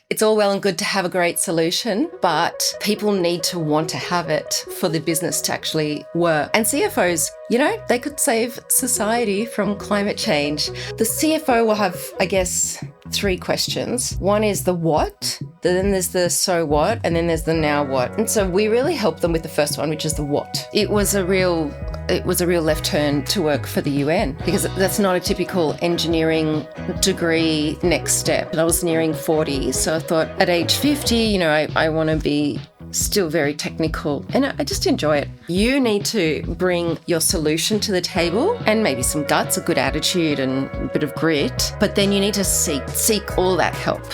It's all well and good to have a great solution, but people need to want to have it for the business to actually work. And CFOs, they could save society from climate change. The CFO will have, I guess, 3 questions. One is the what, then there's the so what, and then there's the now what. And so we really help them with the first one, which is the what. It was a real left turn to work for the UN because that's not a typical engineering degree next step. And I was nearing 40, so I thought at age 50, I want to be still very technical, and I just enjoy it. You need to bring your solution to the table and maybe some guts, a good attitude and a bit of grit, but then you need to seek all that help.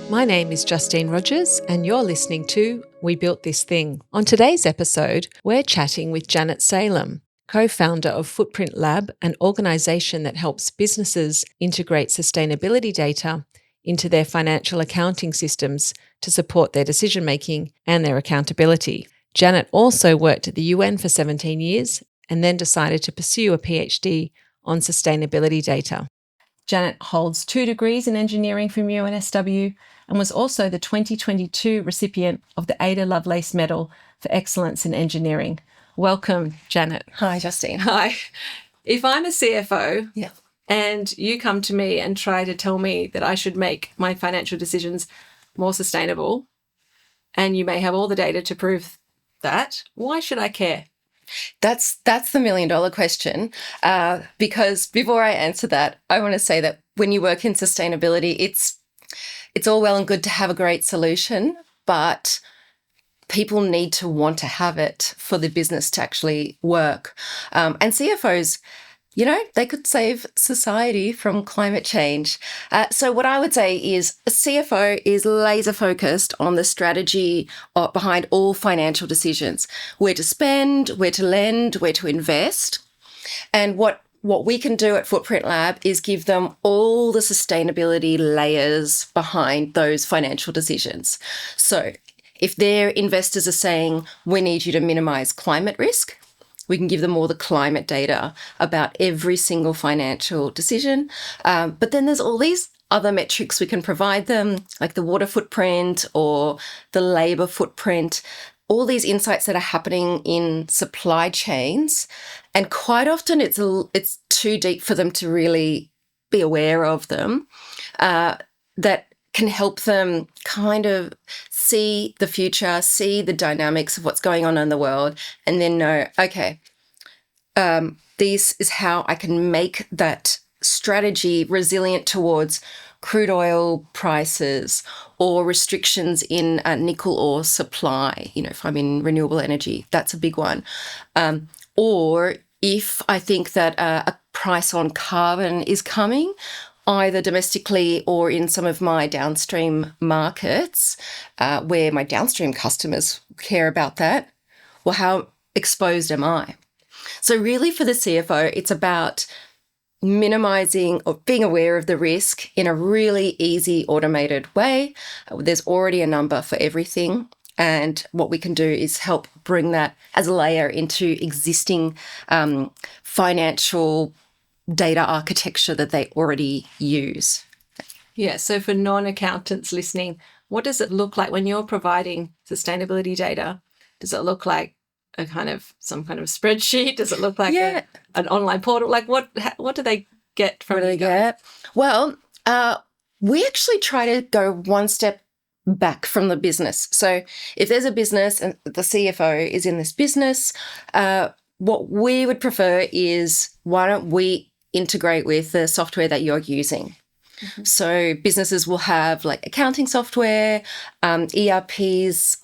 My name is Justine Rogers, and you're listening to We Built This Thing. On today's episode, we're chatting with Janet Salem, co-founder of Footprint Lab, an organisation that helps businesses integrate sustainability data into their financial accounting systems to support their decision-making and their accountability. Janet also worked at the UN for 17 years and then decided to pursue a PhD on sustainability data. Janet holds 2 degrees in engineering from UNSW and was also the 2022 recipient of the Ada Lovelace Medal for Excellence in Engineering. Welcome, Janet. Hi, Justine. Hi. If I'm a CFO and you come to me and try to tell me that I should make my financial decisions more sustainable, and you may have all the data to prove that, why should I care? That's the $1 million question, because before I answer that, I want to say that when you work in sustainability, it's all well and good to have a great solution, but people need to want to have it for the business to actually work. And CFOs, they could save society from climate change. So what I would say is a CFO is laser focused on the strategy behind all financial decisions, where to spend, where to lend, where to invest. And what we can do at Footprint Lab is give them all the sustainability layers behind those financial decisions. So if their investors are saying, we need you to minimize climate risk, we can give them all the climate data about every single financial decision. But then there's all these other metrics we can provide them, like the water footprint or the labour footprint, all these insights that are happening in supply chains. And quite often it's too deep for them to really be aware of them, that can help them kind of see the future, see the dynamics of what's going on in the world, and then know, okay, this is how I can make that strategy resilient towards crude oil prices or restrictions in nickel ore supply. If I'm in renewable energy, that's a big one. Or if I think that a price on carbon is coming, either domestically or in some of my downstream markets, where my downstream customers care about that, well, how exposed am I? So really for the CFO, it's about minimizing or being aware of the risk in a really easy automated way. There's already a number for everything. And what we can do is help bring that as a layer into existing financial data architecture that they already use. Yeah, so for non-accountants listening, what does it look like when you're providing sustainability data? Does it look like some kind of spreadsheet? Does it look like an online portal? Like what do they get from you guys? Well, we actually try to go one step back from the business. So if there's a business and the CFO is in this business, what we would prefer is, why don't we integrate with the software that you're using? Mm-hmm. So businesses will have like accounting software, ERPs,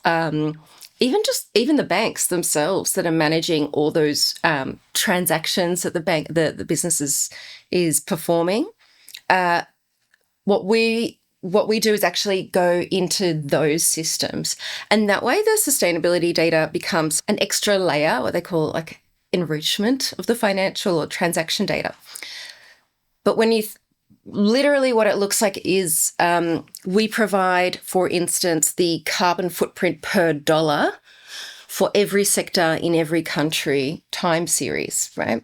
even the banks themselves that are managing all those transactions that the business is performing. What we do is actually go into those systems, and that way the sustainability data becomes an extra layer, what they call like enrichment of the financial or transaction data. But when literally what it looks like is we provide, for instance, the carbon footprint per dollar for every sector in every country time series, right?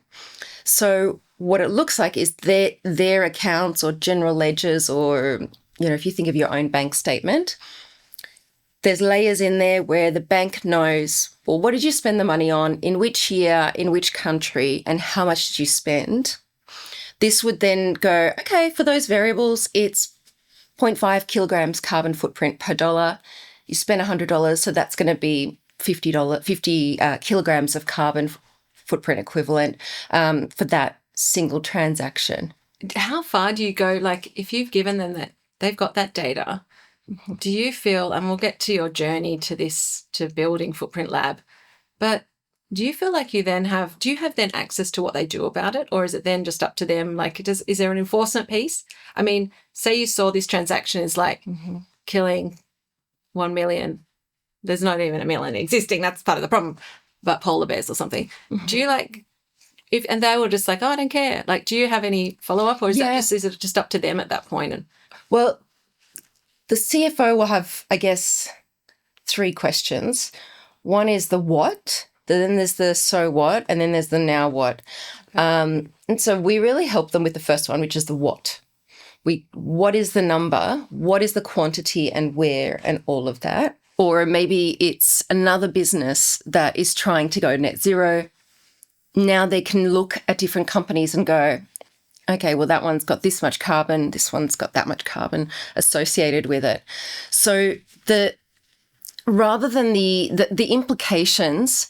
So what it looks like is their accounts or general ledgers, or, if you think of your own bank statement, there's layers in there where the bank knows, well, what did you spend the money on, in which year, in which country, and how much did you spend? This would then go, okay, for those variables, it's 0.5 kilograms carbon footprint per dollar. You spend $100, so that's going to be $50 kilograms of carbon footprint equivalent for that single transaction. How far do you go? Like, if you've given them that, they've got that data, do you feel, and we'll get to your journey to building Footprint Lab, but do you feel like do you have then access to what they do about it? Or is it then just up to them? Like, is there an enforcement piece? I mean, say you saw this transaction is like killing 1 million. There's not even a million existing. That's part of the problem. But polar bears or something. Do you and they were just like, oh, I don't care. Like, do you have any follow-up, or is it just up to them at that point? Well, the CFO will have, I guess, 3 questions. One is the what, then there's the so what, and then there's the now what. Okay. And so we really help them with the first one, which is the what. What is the number? What is the quantity and where, and all of that? Or maybe it's another business that is trying to go net zero. Now they can look at different companies and go, okay, well, that one's got this much carbon, this one's got that much carbon associated with it. So rather than the implications,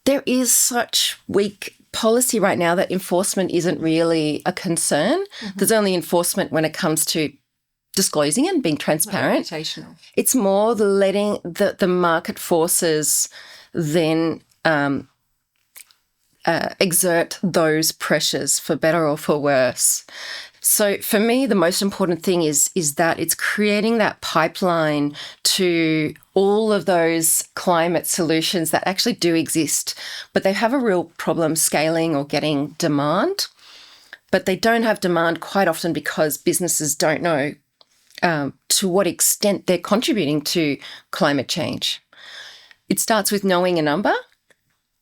there is such weak policy right now that enforcement isn't really a concern. There's only enforcement when it comes to disclosing and being transparent. It's more letting the market forces then exert those pressures, for better or for worse. So for me, the most important thing is that it's creating that pipeline to all of those climate solutions that actually do exist, but they have a real problem scaling or getting demand. But they don't have demand quite often because businesses don't know to what extent they're contributing to climate change. It starts with knowing a number.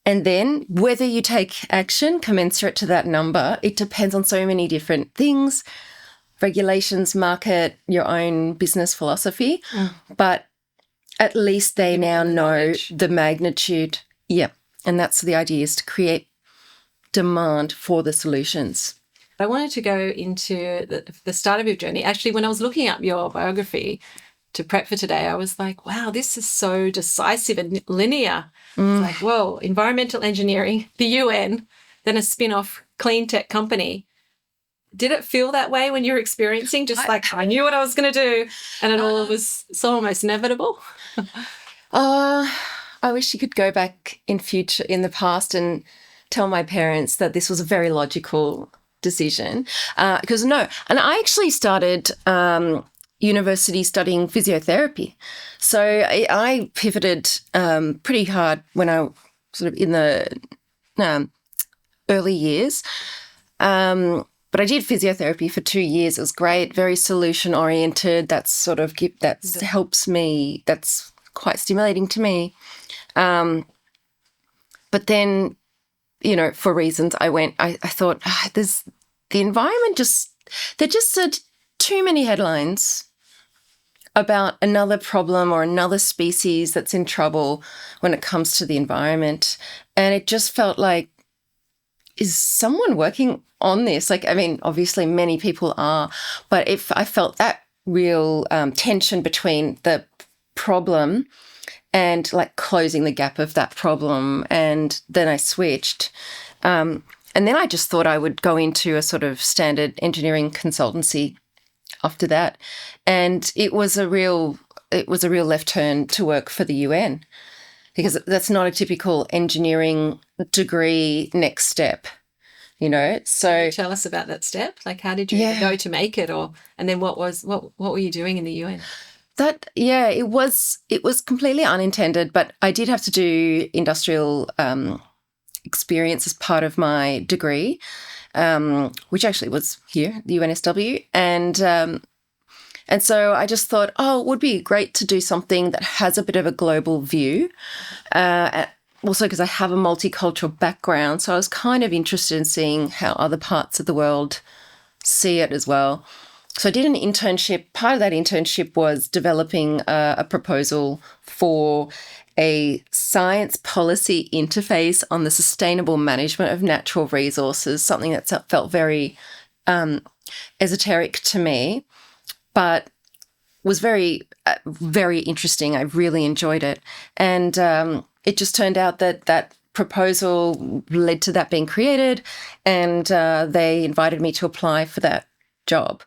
And then whether you take action commensurate to that number, it depends on so many different things, regulations, market, your own business philosophy. But at least they now know the magnitude. Yeah. And that's the idea, is to create demand for the solutions. I wanted to go into the start of your journey. Actually, when I was looking up your biography to prep for today, I was like, wow, this is so decisive and linear. It's like, whoa, environmental engineering, the UN, then a spin-off clean tech company. Did it feel that way when you were experiencing, just like I knew what I was going to do and it all was so almost inevitable? I wish you could go back in the past and tell my parents that this was a very logical decision. Because no, and I actually started university studying physiotherapy. So I pivoted pretty hard when I sort of in the early years. But I did physiotherapy for 2 years. It was great, very solution oriented. Helps me. That's quite stimulating to me. But then, for reasons I thought there's the environment there just said too many headlines about another problem or another species that's in trouble when it comes to the environment. And it just felt like, is someone working on this? Like, I mean, obviously many people are, but if I felt that real tension between the problem and like closing the gap of that problem. And then I switched. And then I just thought I would go into a sort of standard engineering consultancy after that. And it was a real left turn to work for the UN, because that's not a typical engineering degree next step, So can you tell us about that step. Like, how did you go to make it, and then what were you doing in the UN? It was completely unintended, but I did have to do industrial experience as part of my degree. which actually was here, the UNSW. And so I just thought, it would be great to do something that has a bit of a global view. Also because I have a multicultural background, so I was kind of interested in seeing how other parts of the world see it as well. So I did an internship. Part of that internship was developing a proposal for a science policy interface on the sustainable management of natural resources, something that felt very esoteric to me, but was very, very interesting. I really enjoyed it. And it just turned out that that proposal led to that being created, and they invited me to apply for that job.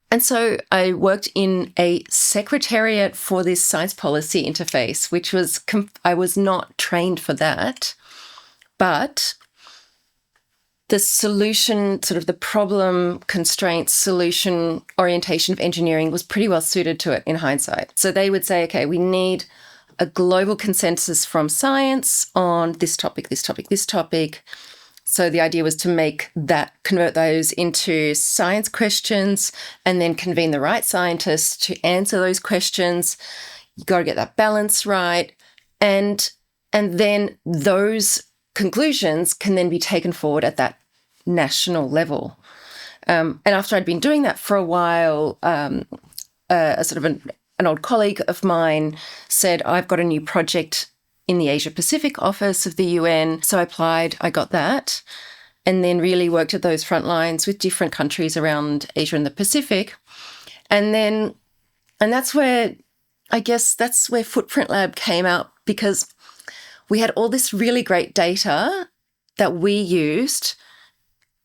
And so I worked in a secretariat for this science policy interface, which was, I was not trained for that, but the solution, sort of the problem, constraint, solution orientation of engineering was pretty well suited to it in hindsight. So they would say, okay, we need a global consensus from science on this topic, this topic, this topic. So the idea was to convert those into science questions and then convene the right scientists to answer those questions. You got to get that balance right. And then those conclusions can then be taken forward at that national level. And after I'd been doing that for a while, a sort of an old colleague of mine said, I've got a new project in the Asia Pacific office of the UN. So I applied, I got that, and then really worked at those front lines with different countries around Asia and the Pacific. And that's where, I guess that's where Footprint Lab came out, because we had all this really great data that we used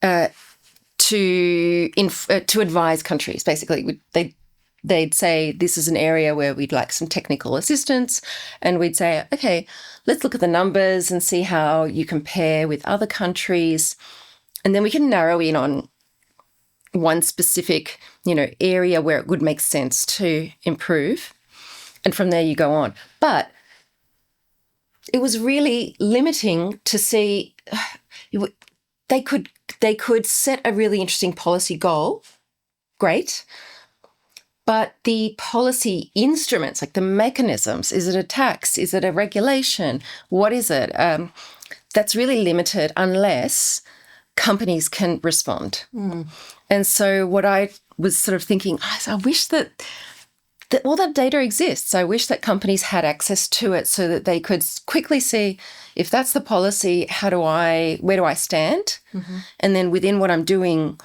to advise countries. Basically, they'd say, this is an area where we'd like some technical assistance. And we'd say, okay, let's look at the numbers and see how you compare with other countries. And then we can narrow in on one specific, area where it would make sense to improve. And from there you go on. But it was really limiting to see they could set a really interesting policy goal. Great. But the policy instruments, like the mechanisms, is it a tax? Is it a regulation? What is it? That's really limited unless companies can respond. And so what I was sort of thinking, I wish that all that data exists. I wish that companies had access to it so that they could quickly see, if that's the policy, where do I stand? Mm-hmm. And then within what I'm doing,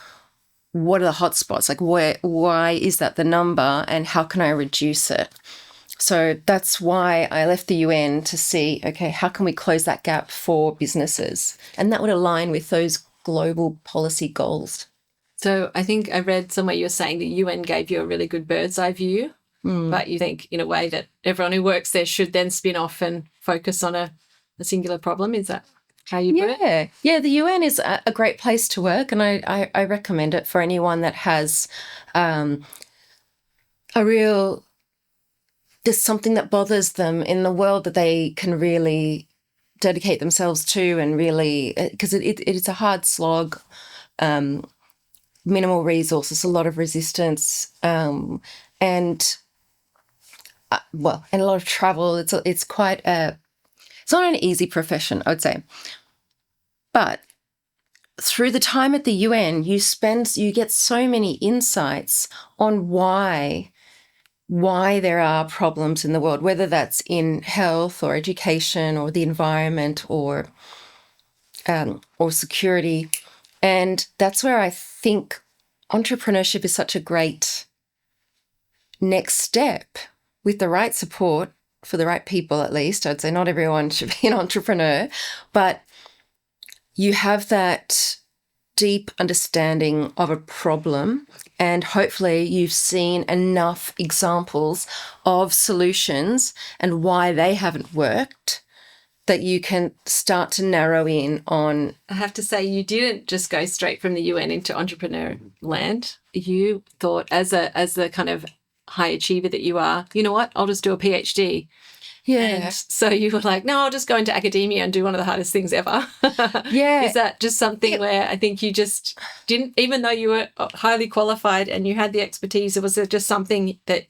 what are the hotspots? Like why is that the number, and how can I reduce it? So that's why I left the UN, to see, okay, how can we close that gap for businesses? And that would align with those global policy goals. So I think I read somewhere you're saying the UN gave you a really good bird's eye view, but you think in a way that everyone who works there should then spin off and focus on a singular problem. Is that how you put it? Yeah, the UN is a great place to work, and I recommend it for anyone that has there's something that bothers them in the world that they can really dedicate themselves to, and really, because it is a hard slog, minimal resources, a lot of resistance, and a lot of travel. It's quite it's not an easy profession, I would say. But through the time at the UN, you get so many insights on why there are problems in the world, whether that's in health or education or the environment or security. And that's where I think entrepreneurship is such a great next step, with the right support for the right people, at least. I'd say not everyone should be an entrepreneur, but you have that deep understanding of a problem, and hopefully you've seen enough examples of solutions and why they haven't worked, that you can start to narrow in on. I have to say, you didn't just go straight from the UN into entrepreneur land. You thought, as the kind of high achiever that you are, you know what, I'll just do a PhD. Yeah. And so you were like, no, I'll just go into academia and do one of the hardest things ever. Yeah. Is that just something where I think you just didn't, even though you were highly qualified and you had the expertise, was it just something that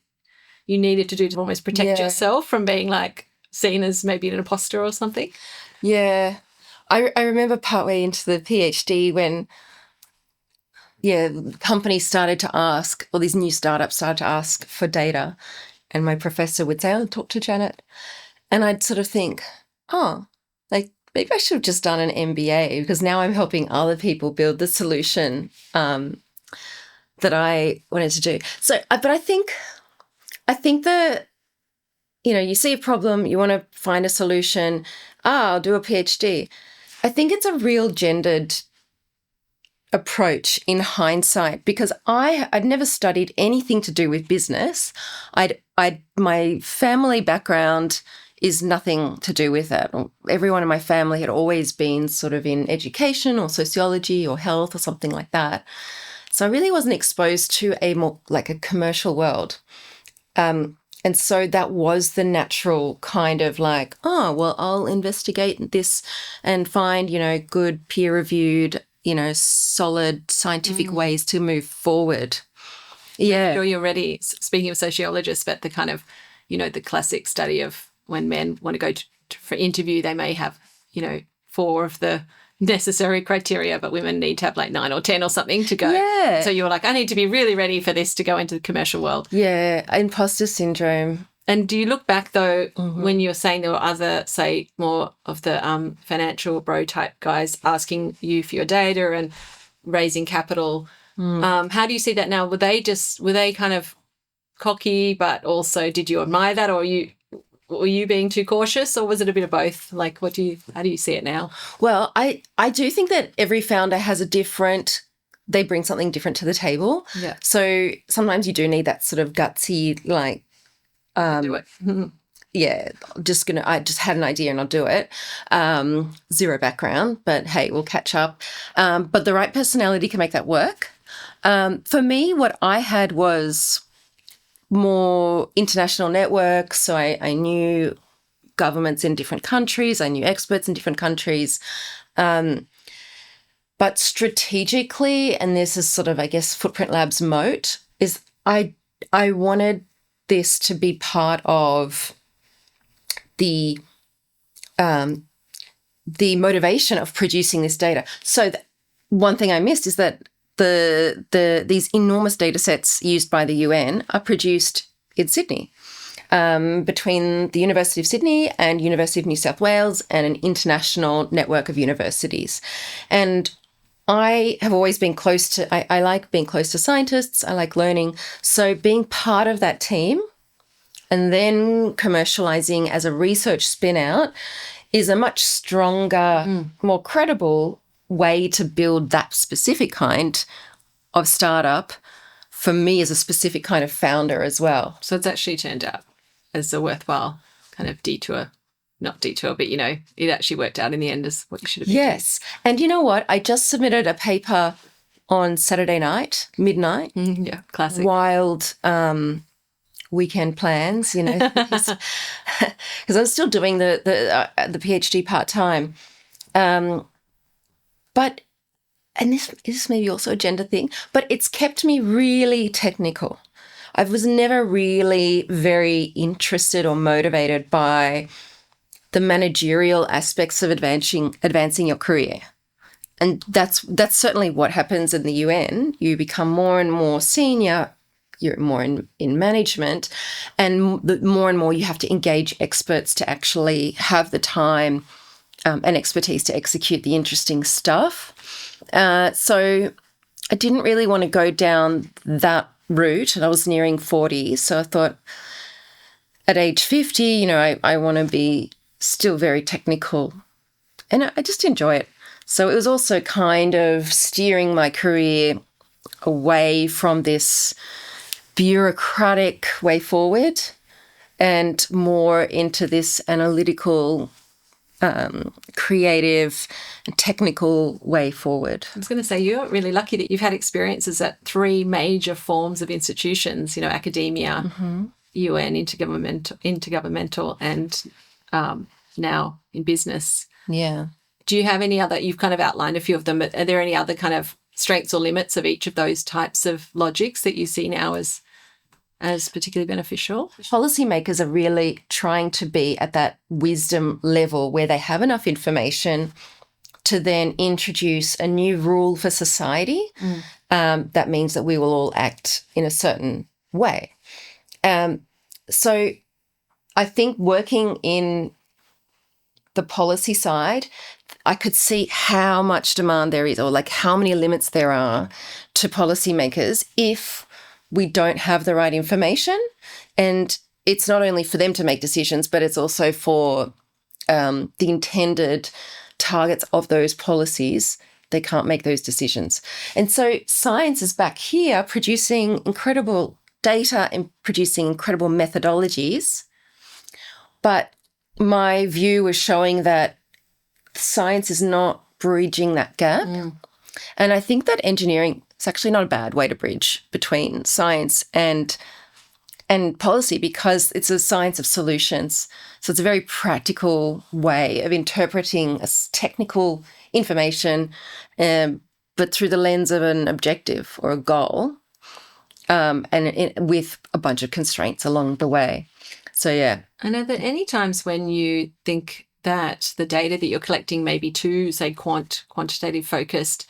you needed to do to almost protect yourself from being like seen as maybe an imposter or something? Yeah. I remember partway into the PhD when, companies started to ask, or these new startups started to ask for data. And my professor would say, oh, talk to Janet. And I'd sort of think, oh, like maybe I should have just done an MBA, because now I'm helping other people build the solution that I wanted to do. So, but I think that, you see a problem, you want to find a solution. I'll do a PhD. I think it's a real gendered approach in hindsight, because I'd never studied anything to do with business. My family background is nothing to do with that. Everyone in my family had always been sort of in education or sociology or health or something like that. So I really wasn't exposed to a more like a commercial world. And so that was the natural kind of like, oh, well, I'll investigate this and find, good peer-reviewed, solid scientific ways to move forward. Yeah. I'm sure you're ready. Speaking of sociologists, but the kind of, the classic study of when men want to go for interview, they may have, 4 of the necessary criteria, but women need to have like 9 or 10 or something to go. Yeah. So you're like, I need to be really ready for this to go into the commercial world. Yeah, imposter syndrome. And do you look back though, when you're saying there were other, say, more of the financial bro type guys asking you for your data and raising capital, how do you see that now? Were they kind of cocky, but also did you admire that, or were you being too cautious, or was it a bit of both? Like, how do you see it now? Well, I do think that every founder has they bring something different to the table. Yeah. So sometimes you do need that sort of gutsy, like, do it. yeah, I just had an idea and I'll do it. Zero background, but hey, we'll catch up. But the right personality can make that work. For me, what I had was more international networks. So I knew governments in different countries. I knew experts in different countries. But strategically, and this is sort of, I guess, Footprint Lab's moat, is I wanted this to be part of the motivation of producing this data. So one thing I missed is that these enormous data sets used by the UN are produced in Sydney, between the University of Sydney and University of New South Wales and an international network of universities. And I have always been I like being close to scientists. I like learning. So being part of that team and then commercializing as a research spin out is a much stronger, more credible way to build that specific kind of startup for me as a specific kind of founder as well. So it's actually turned out as a worthwhile kind of detour. Not detour, but, it actually worked out in the end as what you should have been doing. Yes. And you know what? I just submitted a paper on Saturday night, midnight. Yeah, classic. Wild weekend plans, because I'm still doing the PhD part-time. But, and this may be also a gender thing, but it's kept me really technical. I was never really very interested or motivated by the managerial aspects of advancing your career. And that's certainly what happens in the UN. You become more and more senior, you're more in management, and more and more you have to engage experts to actually have the time and expertise to execute the interesting stuff. So I didn't really want to go down that route, and I was nearing 40. So I thought at age 50, I want to be still very technical, and I just enjoy it. So it was also kind of steering my career away from this bureaucratic way forward and more into this analytical, creative and technical way forward. I was going to say, you're really lucky that you've had experiences at 3 major forms of institutions, academia, UN, intergovernmental, and now in business. Yeah. Do you have any other, you've kind of outlined a few of them, but are there any other kind of strengths or limits of each of those types of logics that you see now as particularly beneficial? Policymakers are really trying to be at that wisdom level where they have enough information to then introduce a new rule for society. That means that we will all act in a certain way. So I think working in the policy side, I could see how much demand there is, or like how many limits there are to policymakers if we don't have the right information. And it's not only for them to make decisions, but it's also for the intended targets of those policies. They can't make those decisions. And so science is back here producing incredible data and producing incredible methodologies. But my view was showing that science is not bridging that gap. And I think that engineering is actually not a bad way to bridge between science and policy, because it's a science of solutions. So it's a very practical way of interpreting technical information, but through the lens of an objective or a goal, with a bunch of constraints along the way. So, yeah. And are there any times when you think that the data that you're collecting may be too, say, quantitative focused,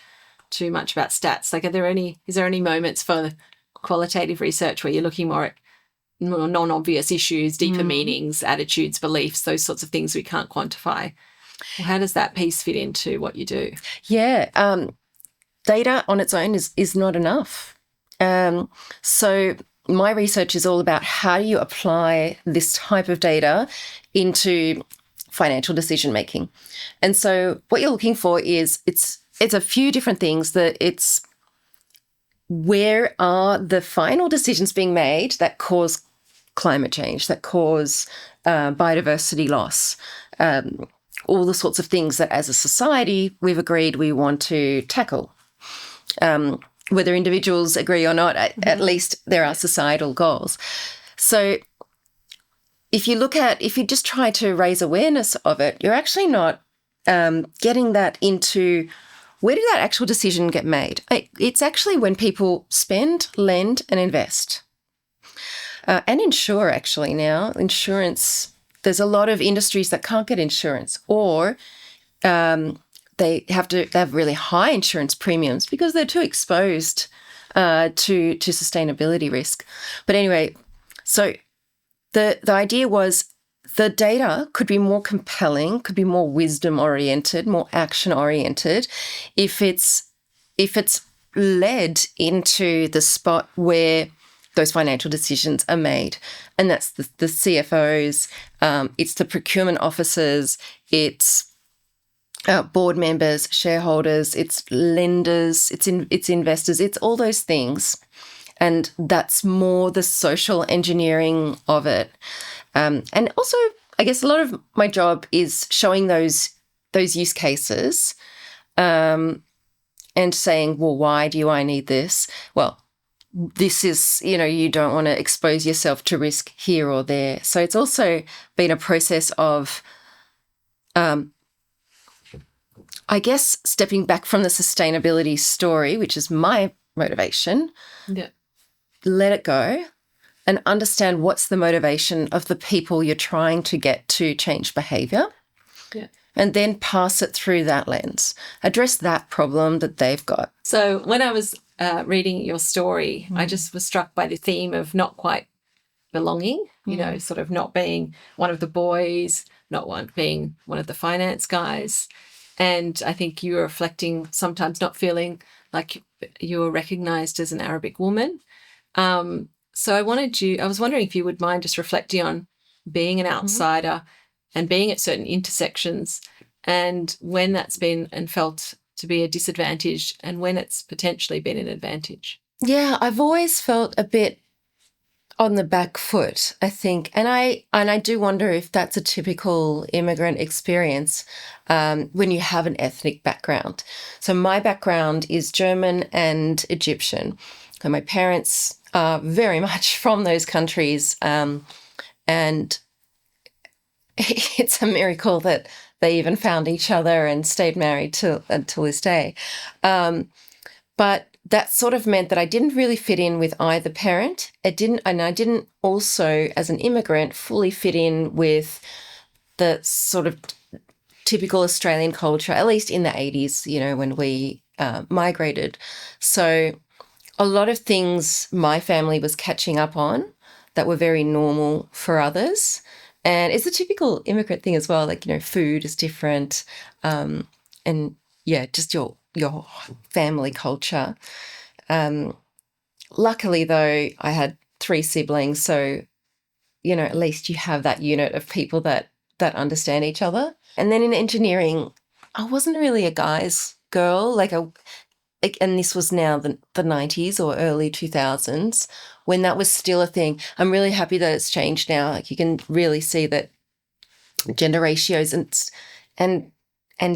too much about stats? Like, is there any moments for qualitative research where you're looking more at non-obvious issues, deeper meanings, attitudes, beliefs, those sorts of things we can't quantify? Well, how does that piece fit into what you do? Yeah. Data on its own is not enough. So my research is all about how do you apply this type of data into financial decision making. And so what you're looking for is it's a few different things. That it's where are the final decisions being made that cause climate change, that cause biodiversity loss, all the sorts of things that as a society we've agreed we want to tackle. Whether individuals agree or not, at least there are societal goals. So if you just try to raise awareness of it, you're actually not getting that into where did that actual decision get made? It's actually when people spend, lend, and invest. And insure, actually, now. Insurance, there's a lot of industries that can't get insurance, or they have really high insurance premiums because they're too exposed to sustainability risk. But anyway, so the idea was the data could be more compelling, could be more wisdom oriented, more action oriented, if it's led into the spot where those financial decisions are made. And that's the CFOs, it's the procurement officers, it's board members, shareholders, it's lenders, it's investors, it's all those things. And that's more the social engineering of it. And also, I guess a lot of my job is showing those use cases and saying, well, why do I need this? Well, this is, you don't want to expose yourself to risk here or there. So it's also been a process of, I guess, stepping back from the sustainability story, which is my motivation. Yeah. Let it go and understand what's the motivation of the people you're trying to get to change behaviour. Yeah. And then pass it through that lens. Address that problem that they've got. So when I was reading your story, I just was struck by the theme of not quite belonging, sort of not being one of the boys, being one of the finance guys. And I think you were reflecting sometimes not feeling like you were recognised as an Arabic woman. So I was wondering if you would mind just reflecting on being an outsider and being at certain intersections, and when that's been and felt to be a disadvantage and when it's potentially been an advantage. Yeah, I've always felt a bit on the back foot, I think. And I do wonder if that's a typical immigrant experience when you have an ethnic background. So my background is German and Egyptian. So my parents are very much from those countries, and it's a miracle that they even found each other and stayed married until this day. But that sort of meant that I didn't really fit in with either parent. I didn't also, as an immigrant, fully fit in with the sort of typical Australian culture, at least in the 80s, when we migrated. So a lot of things my family was catching up on that were very normal for others. And it's a typical immigrant thing as well, like, food is different. And yeah, just your family culture. Luckily, though, I had 3 siblings, so, at least you have that unit of people that understand each other. And then in engineering, I wasn't really a guy's girl, and this was now the 90s or early 2000s when that was still a thing. I'm really happy that it's changed now. Like, you can really see that gender ratios and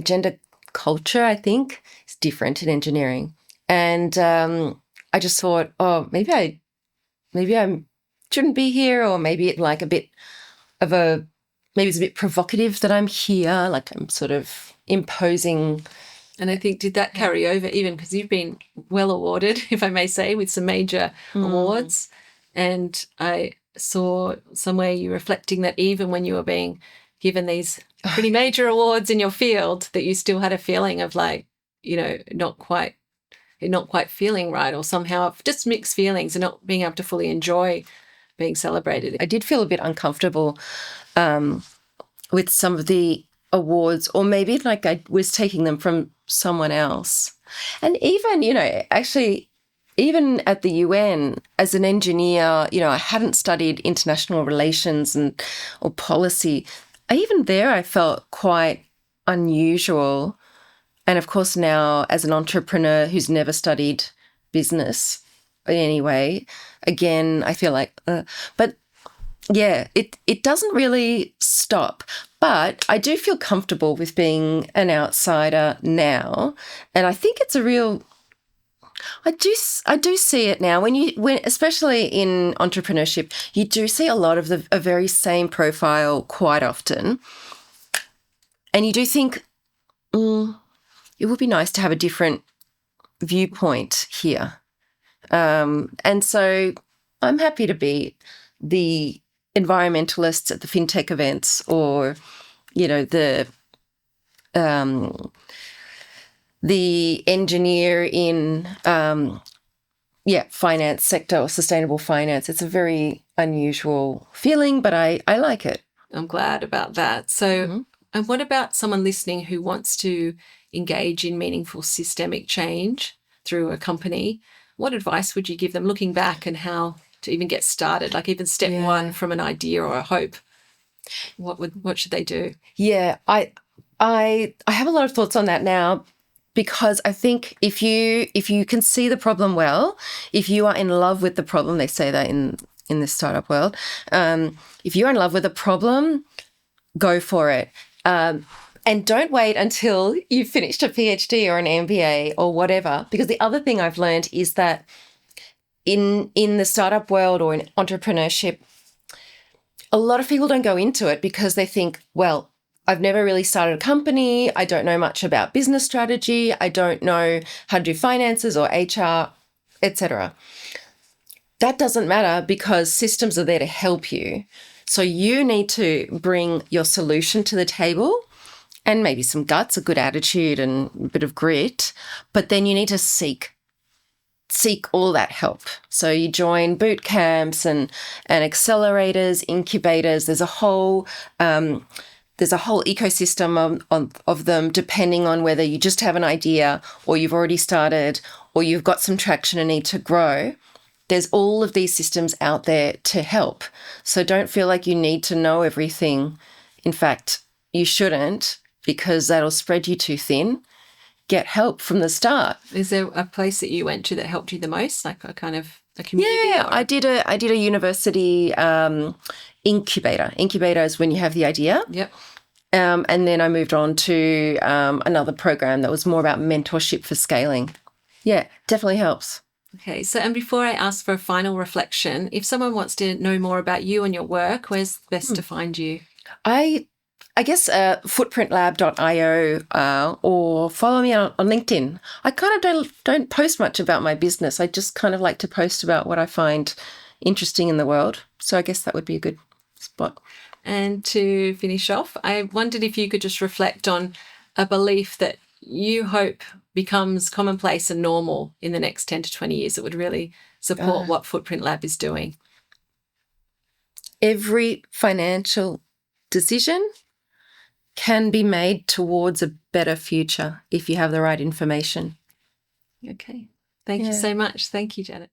gender culture, I think, is different in engineering. And I just thought, oh, maybe I shouldn't be here, or maybe it's a bit provocative that I'm here, like I'm sort of imposing. And I think, did that carry over even because you've been well awarded, if I may say, with some major awards? And I saw somewhere you reflecting that even when you were being given these pretty major awards in your field, that you still had a feeling of not quite feeling right, or somehow just mixed feelings and not being able to fully enjoy being celebrated. I did feel a bit uncomfortable with some of the awards, or maybe like I was taking them from someone else. And even, actually, even at the UN as an engineer, I hadn't studied international relations or policy. Even there, I felt quite unusual. And of course, now as an entrepreneur who's never studied business in any way, again, I feel like, but yeah, it doesn't really stop. But I do feel comfortable with being an outsider now. And I think it's I do see it now when especially in entrepreneurship, you do see a lot of a very same profile quite often. And you do think, it would be nice to have a different viewpoint here. And so I'm happy to be the environmentalists at the fintech events, or, the engineer in, finance sector or sustainable finance. It's a very unusual feeling, but I like it. I'm glad about that. So, and what about someone listening who wants to engage in meaningful systemic change through a company? What advice would you give them looking back, and how to even get started, like even step one from an idea or a hope? What should they do? Yeah, I have a lot of thoughts on that now, because I think if you can see the problem well, if you are in love with the problem, they say that in the startup world, if you're in love with a problem, go for it. And don't wait until you've finished a PhD or an MBA or whatever, because the other thing I've learned is that in the startup world or in entrepreneurship, a lot of people don't go into it because they think, well, I've never really started a company. I don't know much about business strategy. I don't know how to do finances or HR, etc. That doesn't matter, because systems are there to help you. So you need to bring your solution to the table, and maybe some guts, a good attitude and a bit of grit, but then you need to seek all that help. So you join boot camps and accelerators, incubators. There's a whole ecosystem of them, depending on whether you just have an idea, or you've already started, or you've got some traction and need to grow. There's all of these systems out there to help. So don't feel like you need to know everything. In fact, you shouldn't, because that'll spread you too thin. Get help from the start. Is there a place that you went to that helped you the most, like a kind of a community? Yeah, I did a university incubator. Incubator is when you have the idea. Yep. And then I moved on to another program that was more about mentorship for scaling. Yeah, definitely helps. Okay, so and before I ask for a final reflection, if someone wants to know more about you and your work, where's best to find you? I guess footprintlab.io or follow me on LinkedIn. I kind of don't post much about my business. I just kind of like to post about what I find interesting in the world. So I guess that would be a good spot. And to finish off, I wondered if you could just reflect on a belief that you hope becomes commonplace and normal in the next 10 to 20 years that would really support what Footprint Lab is doing. Every financial decision can be made towards a better future if you have the right information. Okay. Thank you so much. Thank you, Janet.